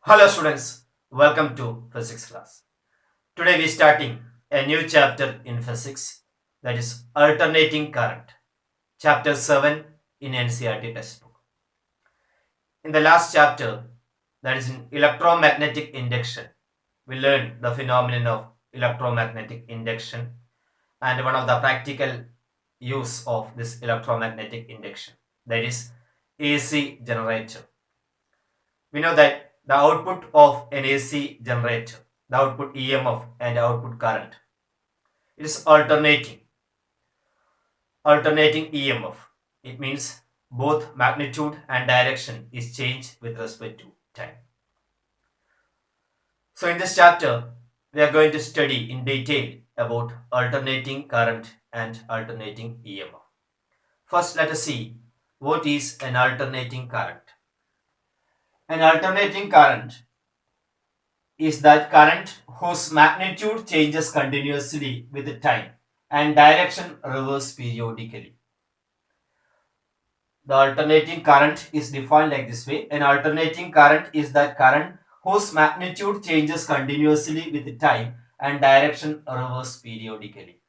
Hello students, welcome to physics class. Today we starting a new chapter in physics, that is alternating current, chapter 7 in NCERT textbook. In the last chapter, that is in electromagnetic induction, we learned the phenomenon of electromagnetic induction and one of the practical use of this electromagnetic induction, that is AC generator. We know that the output of an AC generator, the output EMF and output current, it is alternating EMF. It means both magnitude and direction is changed with respect to time. So in this chapter, we are going to study in detail about alternating current and alternating EMF. First, let us see what is an alternating current. An alternating current is that current whose magnitude changes continuously with time and direction reverse periodically. The alternating current is defined like this way. An alternating current is that current whose magnitude changes continuously with time and direction reverse periodically.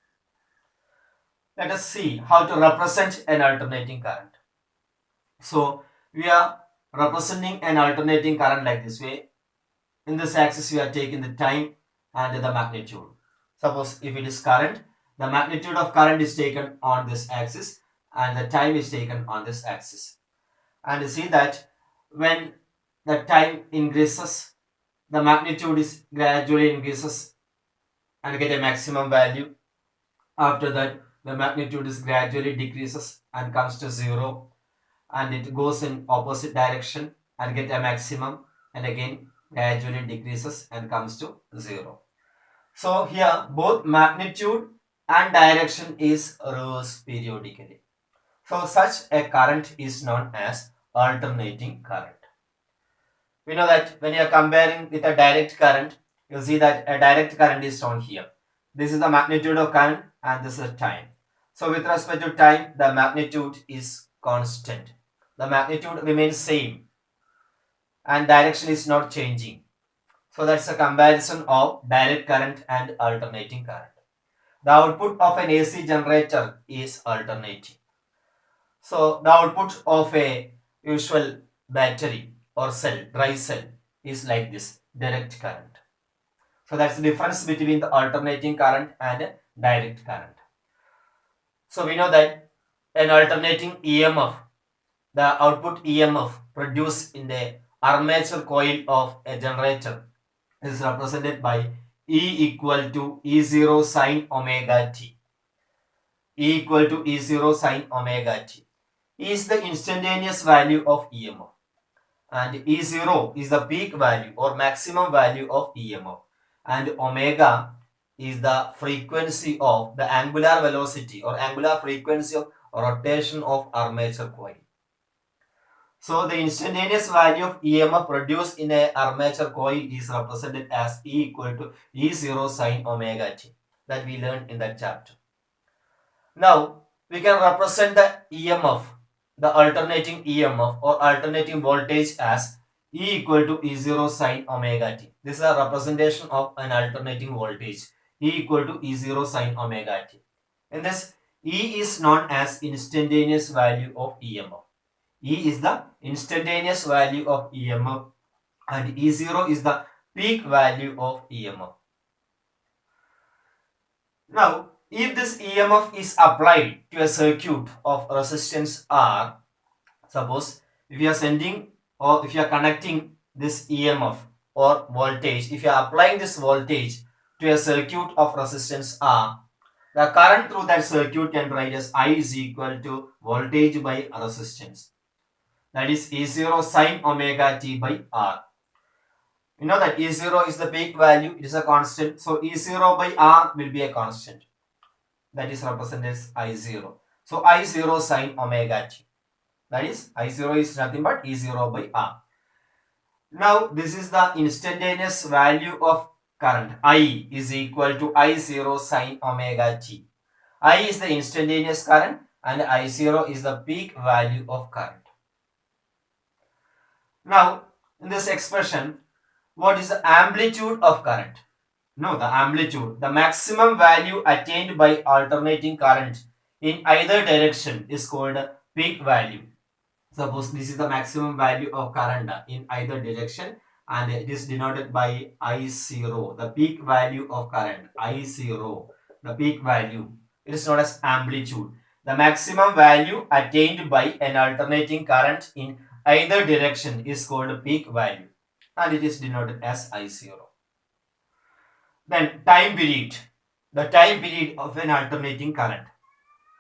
Let us see how to represent an alternating current. So we are representing an alternating current like this way. In this axis we are taking the time and the magnitude. Suppose if it is current, the magnitude of current is taken on this axis and the time is taken on this axis. And you see that when the time increases, the magnitude is gradually increases and get a maximum value. After that, the magnitude is gradually decreases and comes to zero, and it goes in opposite direction and get a maximum, and again gradually decreases and comes to zero. So here both magnitude and direction is reversed periodically. So such a current is known as alternating current. We know that when you are comparing with a direct current, you'll see that a direct current is shown here. This is the magnitude of current and this is time. So with respect to time, the magnitude is constant. The magnitude remains same and direction is not changing. So that's a comparison of direct current and alternating current. The output of an AC generator is alternating. So the output of a usual battery or cell, dry cell, is like this, direct current. So that's the difference between the alternating current and direct current. So we know that an alternating EMF, the output EMF produced in the armature coil of a generator, is represented by E equal to E0 sine omega t. E equal to E0 sine omega t is the instantaneous value of EMF, and E0 is the peak value or maximum value of EMF, and omega is the frequency of the angular velocity or angular frequency of rotation of armature coil. So the instantaneous value of EMF produced in a armature coil is represented as E equal to E0 sine omega t, that we learned in that chapter. Now we can represent the EMF, the alternating EMF or alternating voltage, as E equal to E0 sine omega t. This is a representation of an alternating voltage, E equal to E0 sine omega t. In this, E is known as instantaneous value of EMF. E is the instantaneous value of EMF and E0 is the peak value of EMF. Now, if this EMF is applied to a circuit of resistance R, suppose if you are sending or if you are connecting this EMF or voltage, if you are applying this voltage to a circuit of resistance R, the current through that circuit can write as I is equal to voltage by resistance. That is E0 sine omega t by R. You know that E0 is the peak value, it is a constant. So E0 by R will be a constant. That is represented as I0. So I0 sine omega t. That is I0 is nothing but E0 by R. Now this is the instantaneous value of current. I is equal to I0 sine omega t. I is the instantaneous current and I0 is the peak value of current. Now in this expression, What is the amplitude of current? No, the amplitude. The maximum value attained by alternating current in either direction is called peak value. Suppose this is the maximum value of current in either direction and it is denoted by I0, the peak value of current, I0, the peak value. It is known as amplitude. The maximum value attained by an alternating current in either direction is called peak value and it is denoted as I0. Then time period, the time period of an alternating current.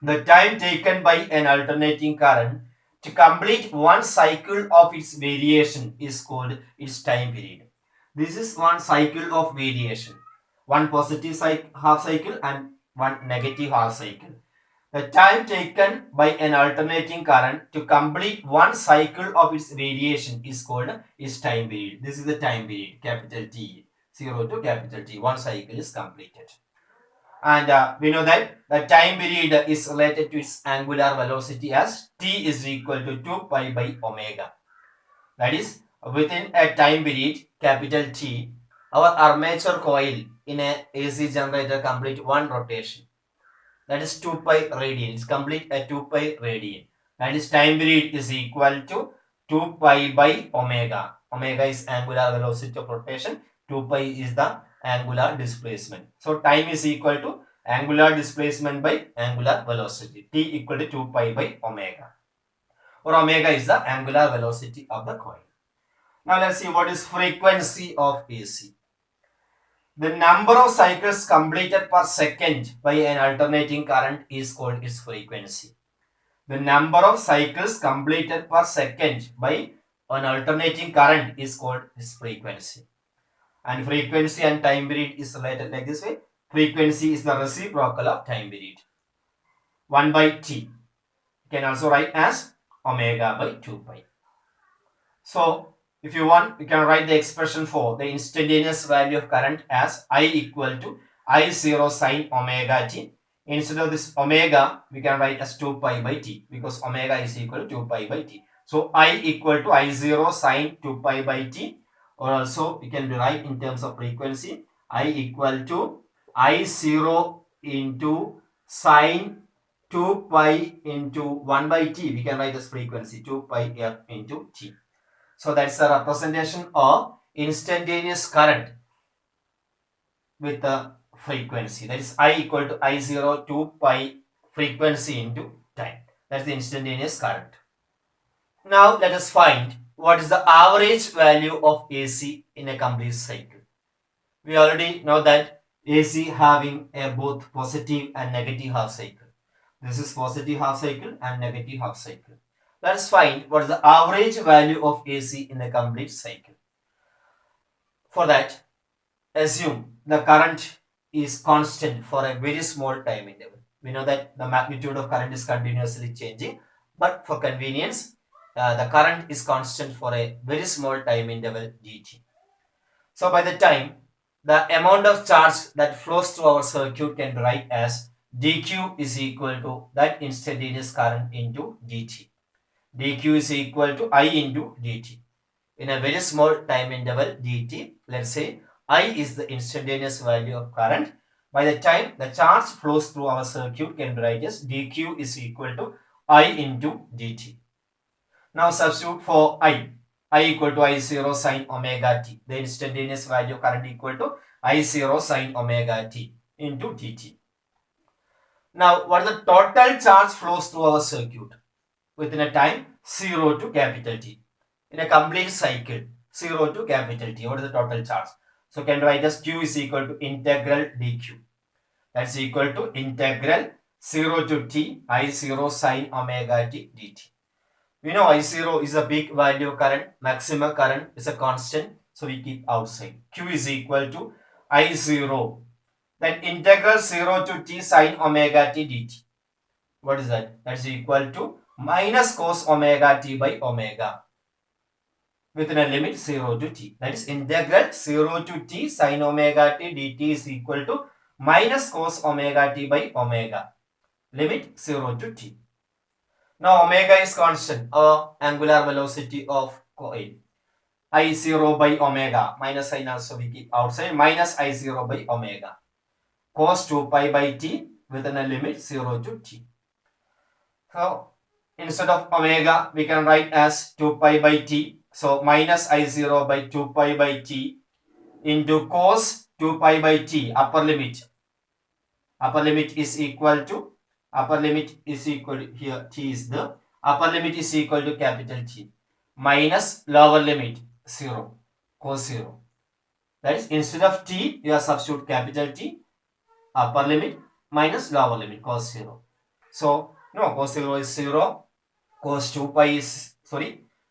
The time taken by an alternating current to complete one cycle of its variation is called its time period. This is one cycle of variation, one positive half cycle and one negative half cycle. The time taken by an alternating current to complete one cycle of its variation is called its time period. This is the time period, capital T, 0 to capital T. One cycle is completed. And we know that the time period is related to its angular velocity as T is equal to 2 pi by omega. That is, within a time period, capital T, our armature coil in a AC generator complete one rotation. That is 2 pi radian. It's complete a 2 pi radian. That is, time period is equal to 2 pi by omega. Omega is angular velocity of rotation. 2 pi is the angular displacement. So time is equal to angular displacement by angular velocity. T equal to 2 pi by omega. Or omega is the angular velocity of the coil. Now let's see what is frequency of AC. The number of cycles completed per second by an alternating current is called its frequency. The number of cycles completed per second by an alternating current is called its frequency. And frequency and time period is related like this way. Frequency is the reciprocal of time period. 1 by T. You can also write as omega by 2 pi. So, if you want, you can write the expression for the instantaneous value of current as I equal to I0 sine omega t. Instead of this omega, we can write as 2 pi by t because omega is equal to 2 pi by t. So, I equal to I0 sine 2 pi by t, or also we can derive in terms of frequency. I equal to I0 into sine 2 pi into 1 by t. We can write as frequency 2 pi f into t. So that's a representation of instantaneous current with the frequency. That is I equal to I0 2 pi frequency into time. That's the instantaneous current. Now let us find what is the average value of AC in a complete cycle. We already know that AC having a both positive and negative half cycle. This is positive half cycle and negative half cycle. Let's find what is the average value of AC in a complete cycle. For that, assume the current is constant for a very small time interval. We know that the magnitude of current is continuously changing, but for convenience, the current is constant for a very small time interval dt. So by the time, the amount of charge that flows through our circuit can be write as dq is equal to that instantaneous current into dt. dq is equal to I into dt. In a very small time interval dt, let's say I is the instantaneous value of current. By the time the charge flows through our circuit can be write as dq is equal to I into dt. Now substitute for I equal to I0 sine omega t. The instantaneous value of current equal to I0 sine omega t into dt. Now what is the total charge flows through our circuit within a time 0 to capital T. In a complete cycle, 0 to capital T. What is the total charge? So can write as Q is equal to integral dq. That's equal to integral 0 to T I0 sine omega t dt. We know I0 is a peak value current, maximum current is a constant, so we keep outside. Q is equal to I0. Then integral 0 to T sine omega t dt. What is that? That's equal to minus cos omega t by omega within a limit 0 to t. That is integral 0 to t sine omega t dt is equal to minus cos omega t by omega. Limit 0 to t. Now omega is constant or angular velocity of coil. I0 by omega. Minus sign also we keep outside. Minus I0 by omega. Cos 2 pi by t within a limit 0 to t. So instead of omega, we can write as 2 pi by t. So minus I0 by 2 pi by t into cos 2 pi by t, upper limit. Upper limit is equal to, here t is the, upper limit is equal to capital T minus lower limit 0, cos 0. That is, instead of t, you are substitute capital T, upper limit minus lower limit, cos 0. So, no, cos 0 is 0, cos 2 pi is,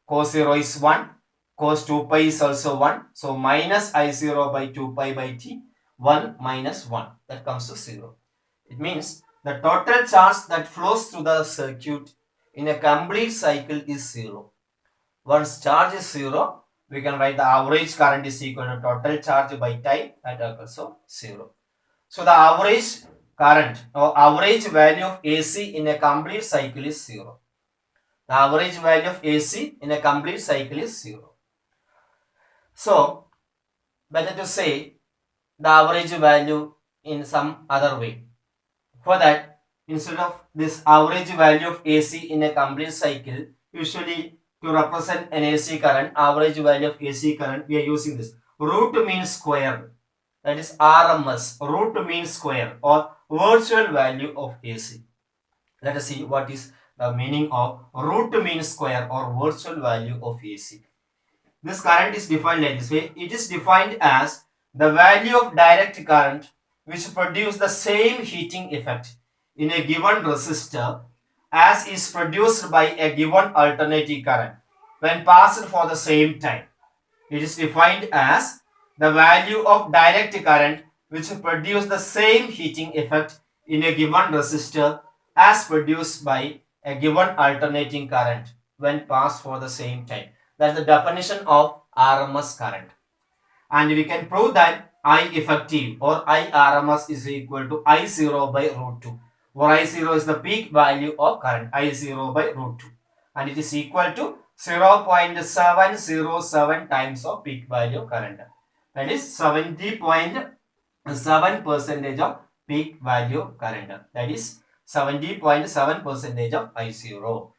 cos 0 is 1, cos 2 pi is also 1. So, minus I0 by 2 pi by t, 1 minus 1, that comes to 0. It means the total charge that flows through the circuit in a complete cycle is 0. Once charge is 0, we can write the average current is equal to total charge by time, that also 0. So the average current or average value of AC in a complete cycle is 0. The average value of AC in a complete cycle is 0. So better to say the average value in some other way. For that, instead of this average value of AC in a complete cycle, usually to represent an AC current, average value of AC current, we are using this root mean square, that is RMS, root mean square or virtual value of AC. Let us see what is the meaning of root mean square or virtual value of AC. This current is defined like this way. It is defined as the value of direct current which produce the same heating effect in a given resistor as is produced by a given alternating current when passed for the same time. It is defined as the value of direct current which produce the same heating effect in a given resistor as produced by a given alternating current when passed for the same time. That's the definition of RMS current. And we can prove that I effective or IRMS is equal to I0 by root 2. Where I0 is the peak value of current, I0 by root 2. And it is equal to 0.707 times of peak value of current. That is 70.7 percentage of peak value current. That is 70.7 percentage of I0.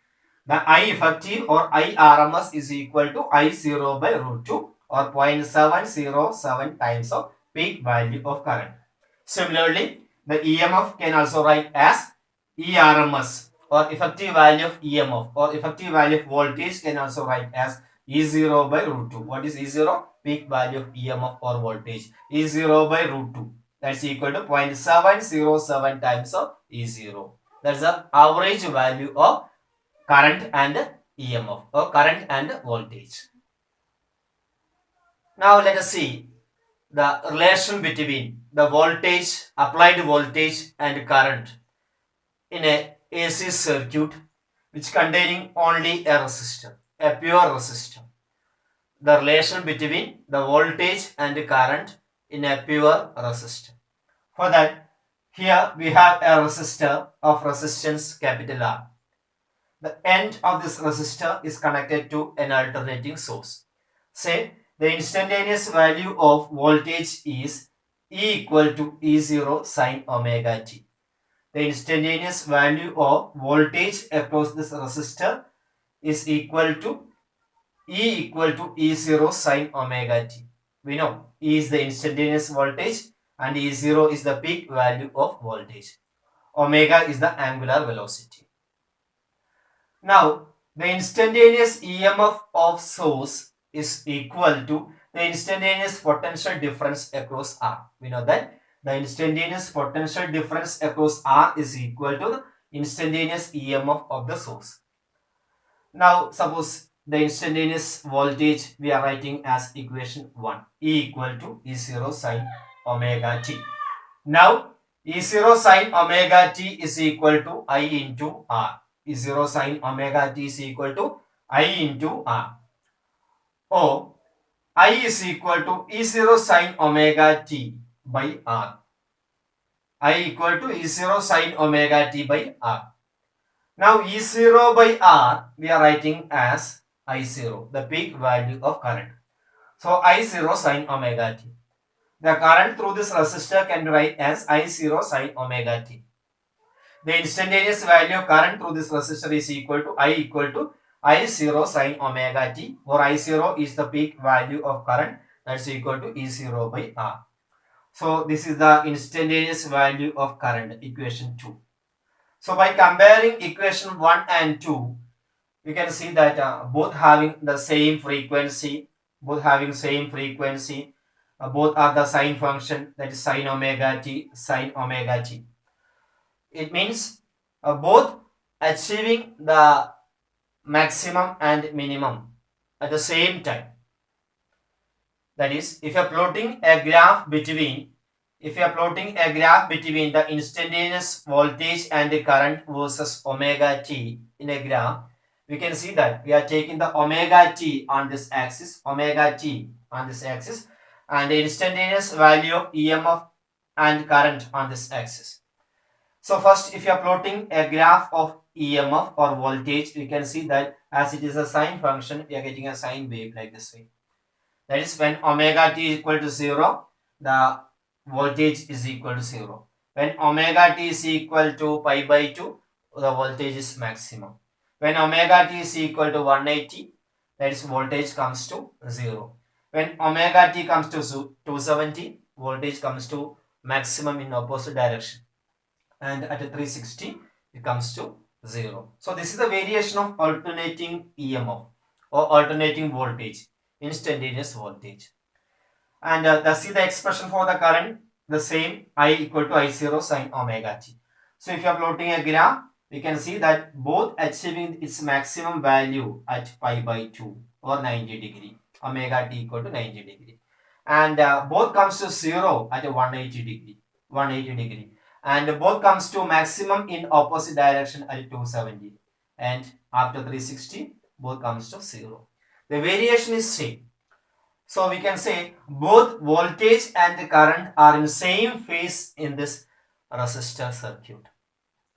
The I effective or IRMS is equal to I0 by root 2 or 0.707 times of peak value of current. Similarly, the EMF can also write as ERMS or effective value of EMF or effective value of voltage can also write as E0 by root 2. What is E0? Peak value of EMF or voltage. E0 by root 2. That's equal to 0.707 times of E0. That's the average value of current and EMF or current and voltage. Now let us see the relation between the voltage, applied voltage and current in a AC circuit which containing only a resistor, a pure resistor. The relation between the voltage and the current in a pure resistor. For that, here we have a resistor of resistance capital R. The end of this resistor is connected to an alternating source. Say the instantaneous value of voltage is E equal to E0 sine omega t. The instantaneous value of voltage across this resistor is equal to E0 sine omega t. We know E is the instantaneous voltage and E0 is the peak value of voltage. Omega is the angular velocity. Now, the instantaneous EMF of source is equal to the instantaneous potential difference across R. We know that the instantaneous potential difference across R is equal to the instantaneous EMF of the source. Now, suppose the instantaneous voltage we are writing as equation 1, E equal to E0 sine omega t. Now, E0 sine omega t is equal to I into R. E0 sine omega t is equal to I into R. Or I is equal to E0 sine omega t by R. I equal to E0 sine omega t by R. Now E0 by R we are writing as I0, the peak value of current. So I0 sine omega t. The current through this resistor can be written as I0 sine omega t. The instantaneous value of current through this resistor is equal to I0 sine omega t, or I0 is the peak value of current, that's equal to E0 by R. So this is the instantaneous value of current, equation 2. So by comparing equation 1 and 2, we can see that both having the same frequency, both are the sine function, that is sine omega t, sine omega t. It means both achieving the maximum and minimum at the same time. That is, if you are plotting a graph between the instantaneous voltage and the current versus omega t in a graph, we can see that we are taking the omega t on this axis, and the instantaneous value of EMF and current on this axis. So first, if you are plotting a graph of EMF or voltage, we can see that as it is a sine function, we are getting a sine wave like this way. That is, when omega t is equal to 0, the voltage is equal to 0. When omega t is equal to pi by 2, the voltage is maximum. When omega t is equal to 180, that is, voltage comes to 0. When omega t comes to 270, voltage comes to maximum in opposite direction. And at 360, it comes to 0. So this is the variation of alternating EMF or alternating voltage, instantaneous voltage. And see the expression for the current, the same, I equal to I0 sine omega t. So if you are plotting a graph, we can see that both achieving its maximum value at pi by 2 or 90 degree, omega t equal to 90 degree. And both comes to 0 at 180 degree. And both comes to maximum in opposite direction at 270. And after 360, both comes to 0. The variation is same. So we can say both voltage and the current are in same phase in this resistor circuit.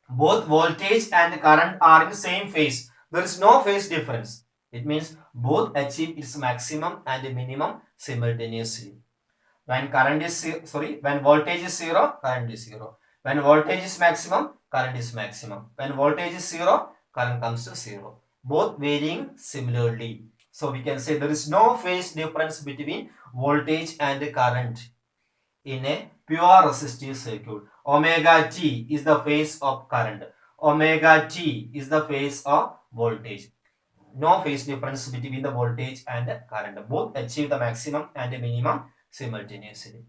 Both voltage and the current are in same phase. There is no phase difference. It means both achieve its maximum and minimum simultaneously. When voltage is 0, current is 0. When voltage is maximum, current is maximum. When voltage is 0, current comes to 0. Both varying similarly. So we can say there is no phase difference between voltage and current in a pure resistive circuit. Omega t is the phase of current. Omega t is the phase of voltage. No phase difference between the voltage and the current. Both achieve the maximum and the minimum simultaneously.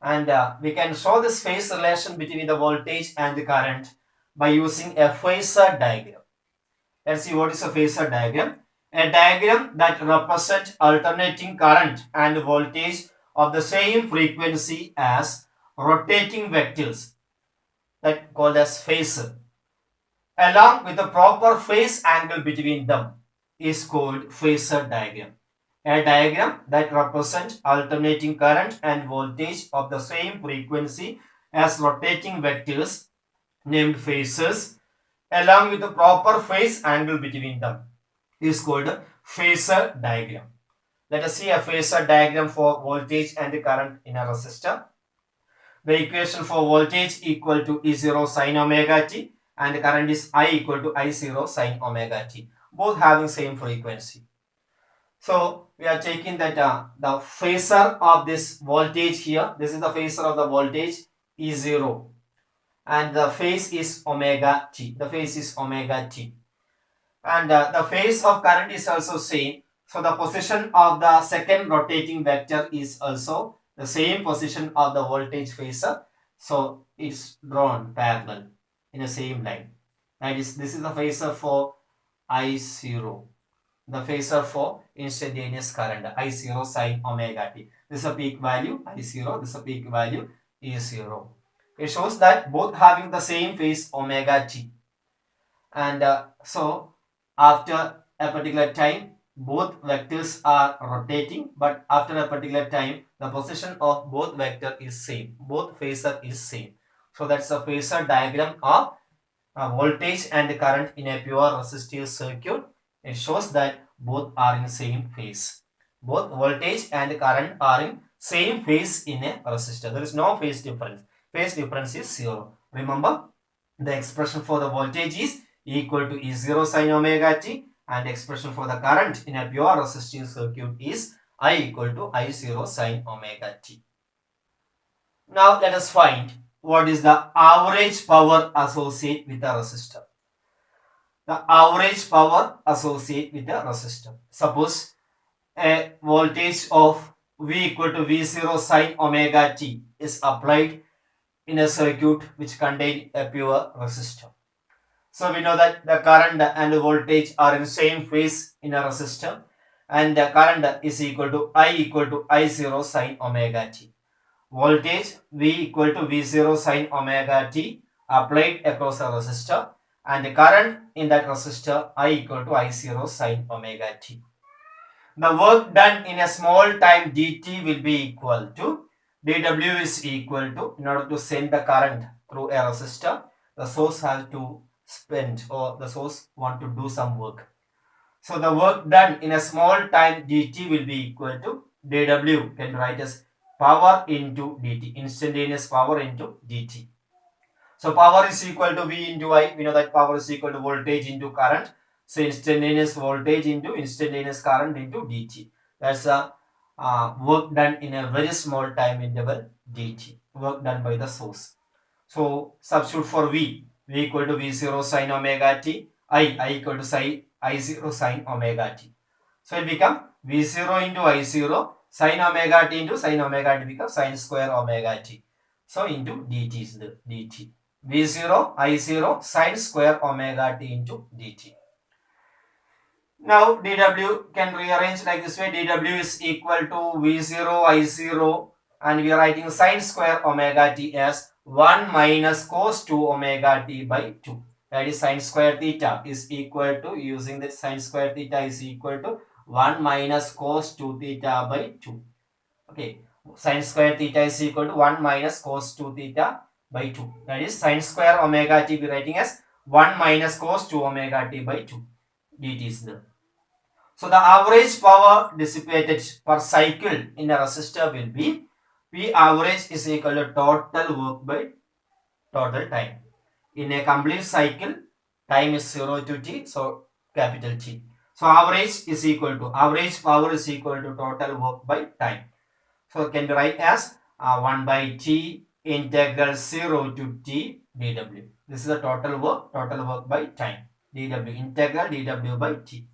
And we can show this phase relation between the voltage and the current by using a phasor diagram. Let's see what is a phasor diagram. A diagram that represents alternating current and voltage of the same frequency as rotating vectors, that called as phasor, along with the proper phase angle between them, is called phasor diagram. A diagram that represents alternating current and voltage of the same frequency as rotating vectors, named phasors, along with the proper phase angle between them, is called a phasor diagram. Let us see a phasor diagram for voltage and the current in a resistor. The equation for voltage equal to E0 sine omega t, and the current is I equal to I0 sine omega t, both having same frequency. So we are taking that the phasor of this voltage here, this is the phasor of the voltage E0, and the phase is omega t. And the phase of current is also same. So the position of the second rotating vector is also the same position of the voltage phasor. So it's drawn parallel in the same line. That is, this is the phasor for I0. The phasor for instantaneous current, I0 sine omega t. This is a peak value, I0. This is a peak value, E0. It shows that both having the same phase, omega t. And so after a particular time, both vectors are rotating, but after a particular time, the position of both vector is same. Both phasor is same. So that's a phasor diagram of voltage and current in a pure resistive circuit. It shows that both are in same phase. Both voltage and current are in same phase in a resistor. There is no phase difference. Phase difference is 0. Remember, the expression for the voltage is equal to E0 sin omega t, and expression for the current in a pure resistive circuit is I equal to I0 sin omega t. Now let us find what is the average power associated with the resistor. The average power associated with the resistor. Suppose a voltage of V equal to V0 sin omega t is applied in a circuit which contains a pure resistor. So we know that the current and the voltage are in same phase in a resistor, and the current is equal to I0 sin omega t. Voltage V equal to V0 sin omega t applied across a resistor, and the current in that resistor I equal to I0 sin omega t. The work done in a small time dt will be equal to dw is equal to, in order to send the current through a resistor, the source has to spend, or the source want to do some work. So the work done in a small time dt will be equal to dw, can write as power into dt, instantaneous power into dt. So power is equal to V into I. We know that power is equal to voltage into current. So instantaneous voltage into instantaneous current into dt. That's a work done in a very small time interval dt. Work done by the source. So substitute for V. V equal to V0 sin omega t. I equal to I0 sin omega t. So it become V0 into I0 sin omega t into sin omega t becomes sin square omega t. So into dt is the dt. V0 I0 sin square omega t into dt. Now dw can rearrange like this way. Dw is equal to V0 I0, and we are writing sin square omega t as 1 minus cos 2 omega t by 2. That is sin square theta is equal to, using the sin square theta is equal to 1 minus cos 2 theta by 2. Okay, sin square theta is equal to 1 minus cos 2 theta by 2. That is sin square omega t we are writing as 1 minus cos 2 omega t by 2 dt is there. So the average power dissipated per cycle in a resistor will be P average is equal to total work by total time. In a complete cycle, time is 0 to t, so capital T. So average is equal to, average power is equal to total work by time. So can be write as 1 by t integral 0 to t dw. This is the total work by time. dw, integral dw by t.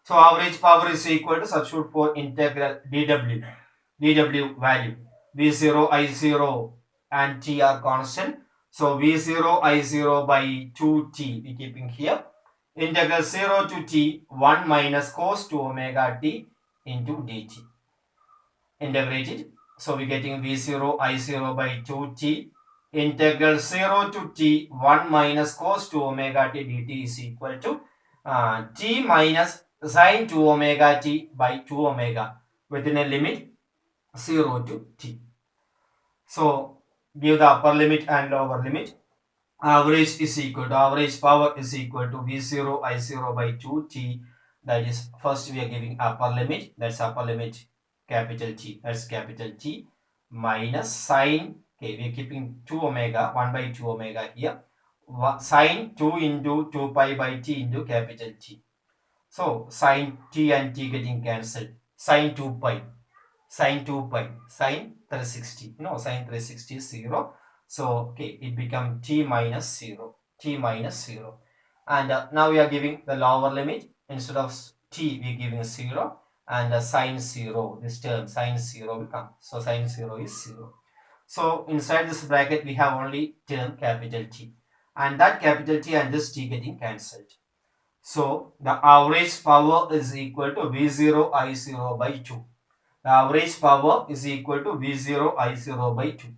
So average power is equal to, substitute for integral dw value. V0, I0 and t are constant. So V0, I0 by 2t we keeping here. Integral 0 to t 1 minus cos 2 omega t into dt. Integrated. So we're getting V0 I0 by 2t integral 0 to t 1 minus cos 2 omega t dt is equal to t minus sine 2 omega t by 2 omega within a limit 0 to t. So give the upper limit and lower limit. Average is equal to, average power is equal to V0 I0 by 2t. That is, first we are giving upper limit, that's upper limit capital T, that's capital T, minus sine, okay, we are keeping 2 omega, 1 by 2 omega here, sine 2 into 2 pi by t into capital T. So sine t and t getting cancelled, sine 2 pi, sine 2 pi, sine 360, no, sine 360 is 0. So okay, it become t minus 0, t minus 0. And now we are giving the lower limit. Instead of t, we are giving 0, and sine 0, this term sine 0 will come. So sine 0 is 0. So inside this bracket, we have only term capital T. And that capital T and this t getting cancelled. So the average power is equal to V0 I0 by 2. The average power is equal to V0 I0 by 2.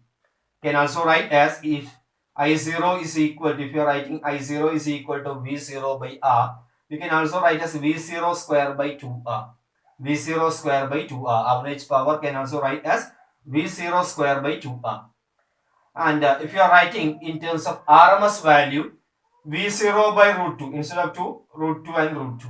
Can also write as, if I0 is equal to, if you are writing I0 is equal to V0 by R, you can also write as V0 square by 2R. V0 square by 2R. Average power can also write as V0 square by 2R. And if you are writing in terms of RMS value, V0 by root 2, instead of 2, root 2 and root 2.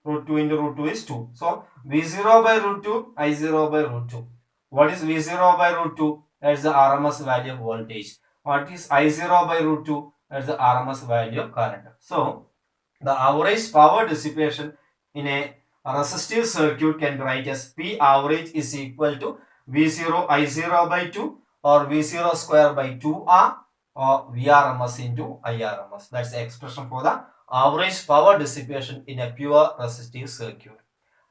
Root 2 into root 2 is 2. So V0 by root 2, I0 by root 2. What is V0 by root 2? That is the RMS value of voltage. What is I0 by root 2? That is the RMS value of current. So the average power dissipation in a resistive circuit can write as P average is equal to V0 I0 by 2 or V0 square by 2R or Vrms into Irms. That's the expression for the average power dissipation in a pure resistive circuit.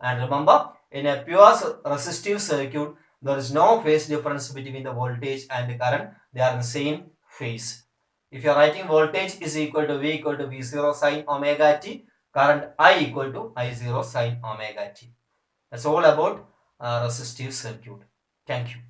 And remember, in a pure resistive circuit, there is no phase difference between the voltage and the current. They are in the same phase. If you are writing voltage is equal to V equal to V0 sine omega t, current I equal to I0 sine omega t. That's all about resistive circuit. Thank you.